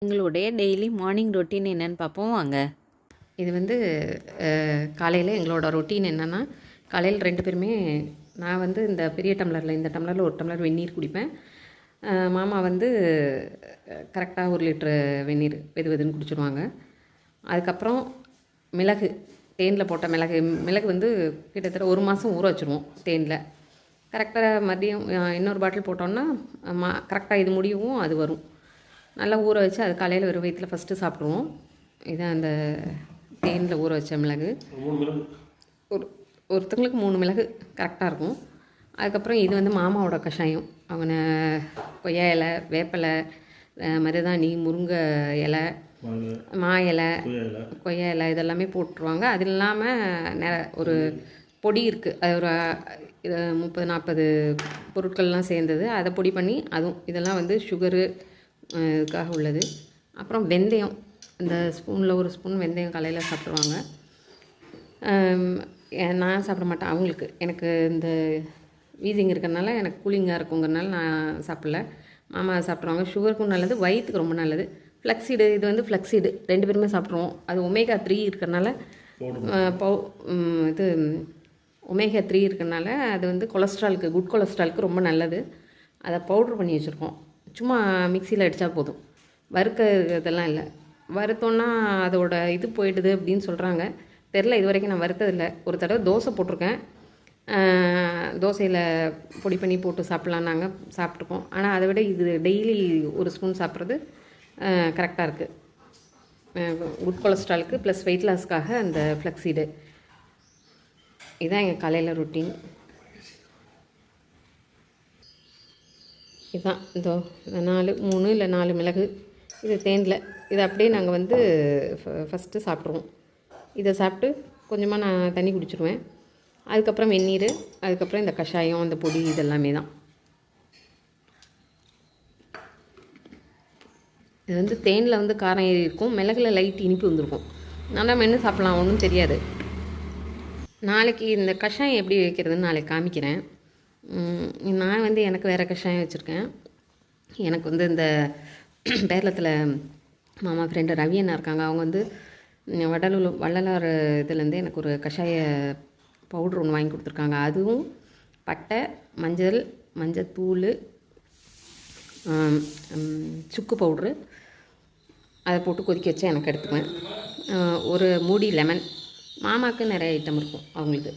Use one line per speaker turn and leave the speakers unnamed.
எங்களுடைய daily morning routine என்னென்னு பார்ப்போம் வாங்க. இது வந்து காலையில் எங்களோட ரொட்டீன் என்னென்னா, காலையில் 2 பேருமே நான் வந்து இந்த பெரிய டம்ளரில் இந்த டம்ளரில் 1 டம்ளர் வெந்நீர் குடிப்பேன். மாமா வந்து கரெக்டாக 1 லிட்ரு வெந்நீர் வெது வெதுன்னு குடிச்சிடுவாங்க. அதுக்கப்புறம் மிளகு, தேனில் போட்ட மிளகு வந்து கிட்டத்தட்ட 1 மாதம் ஊற வச்சுருவோம் தேனில். கரெக்டாக மதியம் இன்னொரு பாட்டில் போட்டோன்னா கரெக்டாக இது முடியவும் அது வரும். நல்லா ஊற வச்சு அது காலையில் வெறும் வயிற்றில் ஃபஸ்ட்டு சாப்பிடுவோம். இதான் அந்த தேனில் ஊற வச்ச மிளகு. ஒருத்தங்களுக்கு 3 மிளகு கரெக்டாக இருக்கும். அதுக்கப்புறம் இது வந்து மாமாவோட கஷாயம். அவங்க கொய்யா இலை, வேப்பலை, மருதாணி, முருங்கை இலை, மா இலை, கொய்யா இலை இதெல்லாமே போட்டுருவாங்க. அது இல்லாமல் ஒரு பொடி இருக்குது, அது ஒரு 30-40 பொருட்கள்லாம் சேர்ந்தது. அதை பொடி பண்ணி அதுவும் இதெல்லாம் வந்து சுகரு இதுக்காக உள்ளது. அப்புறம் வெந்தயம், இந்த ஸ்பூனில் 1 ஸ்பூன் வெந்தயம் காலையில் சாப்பிடுவாங்க. நான் சாப்பிட மாட்டேன் அவங்களுக்கு. எனக்கு இந்த வீசிங் இருக்கிறனால எனக்கு கூலிங்காக இருக்குங்கிறனால நான் சாப்பிடல. மாமா சாப்பிட்ருவாங்க. சுகருக்கும் நல்லது, வயிற்றுக்கு ரொம்ப நல்லது. ஃப்ளக்ஸீடு, இது வந்து ஃப்ளக்ஸீடு 2 பேருமே சாப்பிட்ருவோம். அது ஒமேகா 3 இருக்கிறனால இது ஒமேகா 3 இருக்கிறனால அது வந்து கொலஸ்ட்ராலுக்கு, குட் கொலஸ்ட்ராலுக்கு ரொம்ப நல்லது. அதை பவுட்ரு பண்ணி வச்சுருக்கோம். சும்மா மிக்சியில் அடித்தா போதும், வறுக்க இதெல்லாம் இல்லை. வறுத்தோன்னா அதோட இது போயிடுது அப்படின்னு சொல்கிறாங்க. தெரில, இது வரைக்கும் நான் வறுத்ததில்லை. ஒரு தடவை தோசை போட்டிருக்கேன். தோசையில் பொடி பண்ணி போட்டு சாப்பிட்லாம், நாங்கள் சாப்பிட்ருக்கோம். ஆனால் அதை விட இது டெய்லி 1 ஸ்பூன் சாப்பிட்றது கரெக்டாக இருக்குது. குட் கொலஸ்ட்ராலுக்கு ப்ளஸ் வெயிட் லாஸ்க்காக அந்த ஃப்ளக்ஸீடு. இதுதான் எங்கள் காலையில் ரொட்டீன். இதுதான் இந்த 3 இல்லை 4 மிளகு, இது தேனில். இதை அப்படியே நாங்கள் வந்து ஃபஸ்ட்டு சாப்பிட்ருவோம். இதை சாப்பிட்டு கொஞ்சமாக நான் தண்ணி குடிச்சிடுவேன். அதுக்கப்புறம் வெந்நீர், அதுக்கப்புறம் இந்த கஷாயம், அந்த பொடி இதெல்லாமே தான். இது வந்து தேனில் வந்து காரம் ஏறி இருக்கும், மிளகுல லைட் இனிப்பு வந்திருக்கும். நல்லா மென்று சாப்பிட்லாம், ஒன்றும் தெரியாது. நாளைக்கு இந்த கஷாயம் எப்படி வைக்கிறதுன்னு நாளைக்கு காமிக்கிறேன். நான் வந்து எனக்கு வேறு கஷாயம் வச்சுருக்கேன். எனக்கு வந்து இந்த பேரளத்தில் மாமா ஃப்ரெண்டு ரவி அண்ணா இருக்காங்க. அவங்க வந்து வள்ளலார் இதுலேருந்து எனக்கு ஒரு கஷாய பவுட்ரு ஒன்று வாங்கி கொடுத்துருக்காங்க. அதுவும் பட்டை, மஞ்சத்தூள், சுக்கு பவுட்ரு அதை போட்டு கொதிக்க வச்சு எனக்கு எடுத்துக்குவேன். ஒரு மூடி லெமன். மாமாவுக்கு நிறைய ஐட்டம் இருக்கும் அவங்களுக்கு.